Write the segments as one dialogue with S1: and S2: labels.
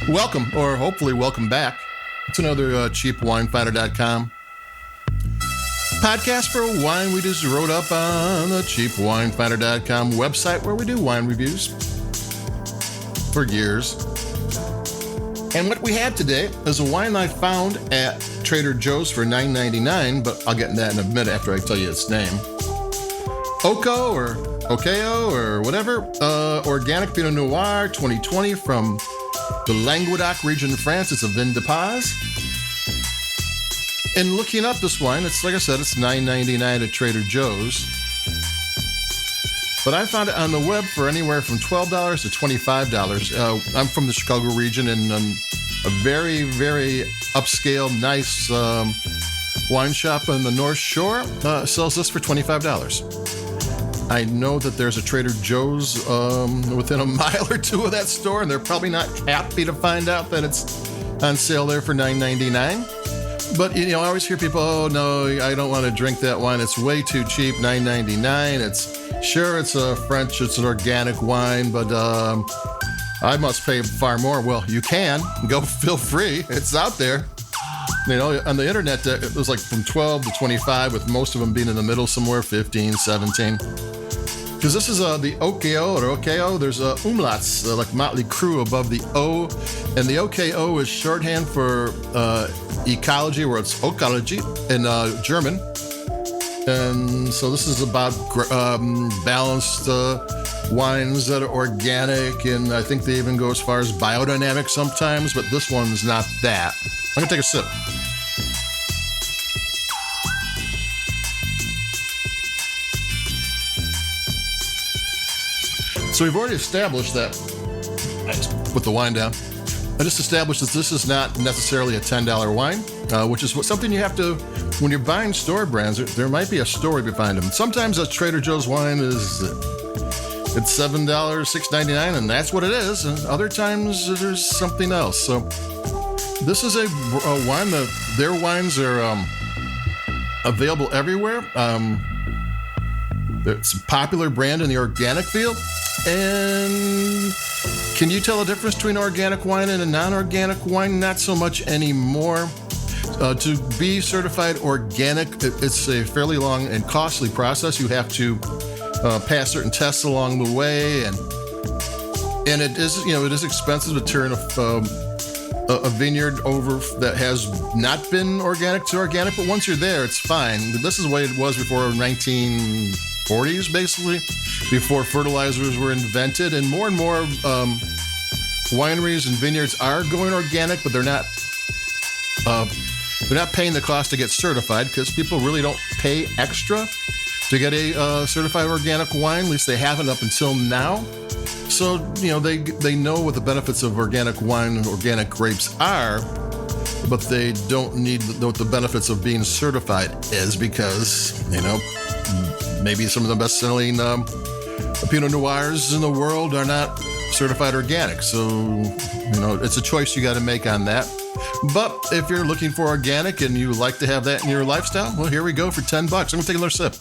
S1: Welcome, or hopefully welcome back to another cheapwinefinder.com podcast for wine we just wrote up on the cheapwinefinder.com website where we do wine reviews for years. And what we have today is a wine I found at Trader Joe's for $9.99, but I'll get into that in a minute after I tell you its name. OKO or OKO or whatever, organic Pinot Noir 2020 from the Languedoc region in France. It's a Vin de Paz. And looking up this wine, it's like I said, it's $9.99 at Trader Joe's. But I found it on the web for anywhere from $12 to $25. I'm from the Chicago region, and a very, very upscale, nice wine shop on the North Shore sells this for $25. I know that there's a Trader Joe's within a mile or two of that store, and they're probably not happy to find out that it's on sale there for $9.99. But, you know, I always hear people, oh, no, I don't want to drink that wine. It's way too cheap, $9.99. It's a French, it's an organic wine, but I must pay far more. Well, you can. Go feel free. It's out there. You know, on the internet, it was like from 12 to 25, with most of them being in the middle somewhere, 15, 17. Because this is the OKO or OKO. There's umlauts, like Motley Crue above the O. And the OKO is shorthand for ecology, where it's Ökologie in German. And so this is about balanced wines that are organic, and I think they even go as far as biodynamic sometimes, but this one's not that. I'm going to take a sip. So we've already established that, I just put the wine down. I just established that this is not necessarily a $10 wine, which is something you have to, when you're buying store brands, there might be a story behind them. Sometimes a Trader Joe's wine it's $7, $6.99, and that's what it is. And other times there's something else. So this is a wine that their wines are available everywhere. It's a popular brand in the organic field. And can you tell the difference between organic wine and a non-organic wine? Not so much anymore. To be certified organic, it's a fairly long and costly process. You have to pass certain tests along the way, and it is expensive to turn a vineyard over that has not been organic to organic. But once you're there, it's fine. This is the way it was before 1940s, basically, before fertilizers were invented, and more wineries and vineyards are going organic, but they're not paying the cost to get certified, because people really don't pay extra to get a certified organic wine. At least they haven't up until now. So, you know, they know what the benefits of organic wine and organic grapes are, but they don't know what the benefits of being certified is, because, you know, maybe some of the best-selling Pinot Noirs in the world are not certified organic. So, you know, it's a choice you got to make on that. But if you're looking for organic and you like to have that in your lifestyle, well, here we go for $10. I'm going to take another sip.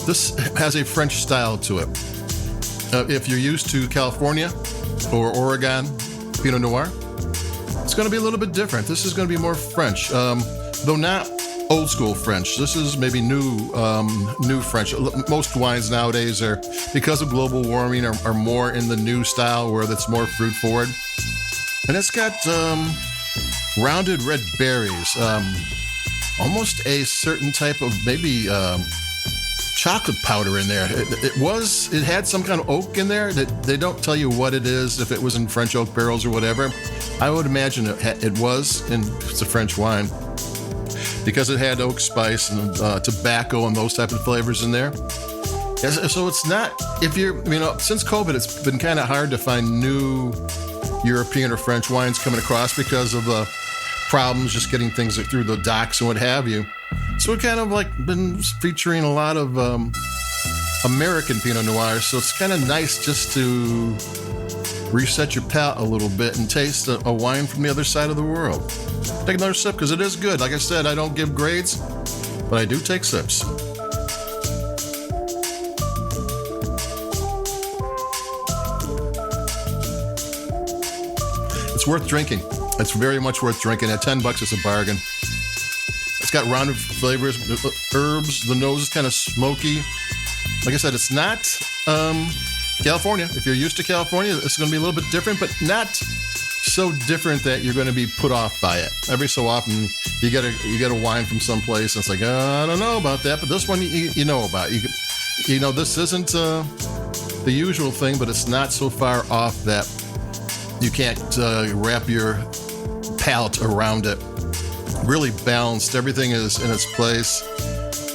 S1: This has a French style to it. If you're used to California or Oregon Pinot Noir, it's going to be a little bit different. This is going to be more French, though not old school French. This is maybe new French. Most wines nowadays are, because of global warming, are more in the new style, where that's more fruit forward. And it's got rounded red berries, almost a certain type of maybe chocolate powder in there. It had some kind of oak in there. That they don't tell you what it is, if it was in French oak barrels or whatever. I would imagine it was, and it's a French wine, because it had oak spice and tobacco and those type of flavors in there. So it's not, since COVID, it's been kind of hard to find new European or French wines coming across, because of the problems just getting things through the docks and what have you. So it kind of like been featuring a lot of American Pinot Noirs. So it's kind of nice just to reset your palate a little bit and taste a wine from the other side of the world. Take another sip, because it is good. Like I said, I don't give grades, but I do take sips. it's worth drinking. It's very much worth drinking. At $10, it's a bargain. It's got rounded flavors, herbs. The nose is kind of smoky. Like I said, it's not California. If you're used to California, it's going to be a little bit different, but not so different that you're going to be put off by it. Every so often, you get a wine from someplace, and it's like, I don't know about that, but this one you know about. You know, this isn't the usual thing, but it's not so far off that you can't wrap your palate around it. Really balanced. Everything is in its place.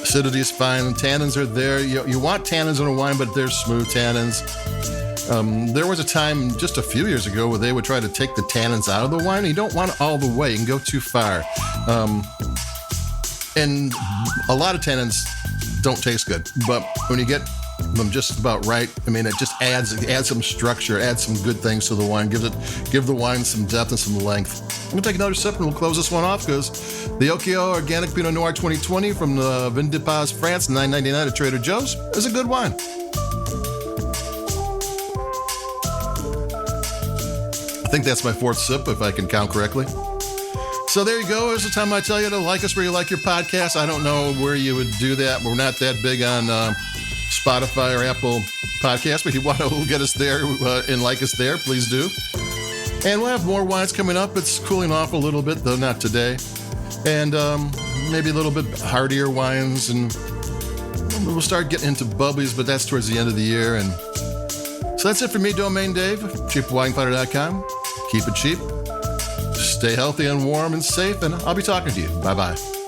S1: Acidity is fine. Tannins are there. You want tannins in a wine, but they're smooth tannins. There was a time just a few years ago where they would try to take the tannins out of the wine. You don't want it all the way. You can go too far. And a lot of tannins don't taste good. But when you get them just about right, I mean, it just adds some structure, adds some good things to the wine, give the wine some depth and some length. I'm going to take another sip and we'll close this one off because the OKO Organic Pinot Noir 2020 from the Vin de Paz, France, $9.99 at Trader Joe's is a good wine. I think that's my fourth sip, if I can count correctly. So there you go. There's the time I tell you to like us where you like your podcast. I don't know where you would do that. We're not that big on Spotify or Apple Podcasts, but if you want to get us there and like us there, please do. And we'll have more wines coming up. It's cooling off a little bit, though not today. And maybe a little bit heartier wines. And we'll start getting into bubblies, but that's towards the end of the year. And so that's it for me, Domain Dave, cheapwinefinder.com. Keep it cheap. Stay healthy and warm and safe, and I'll be talking to you. Bye-bye.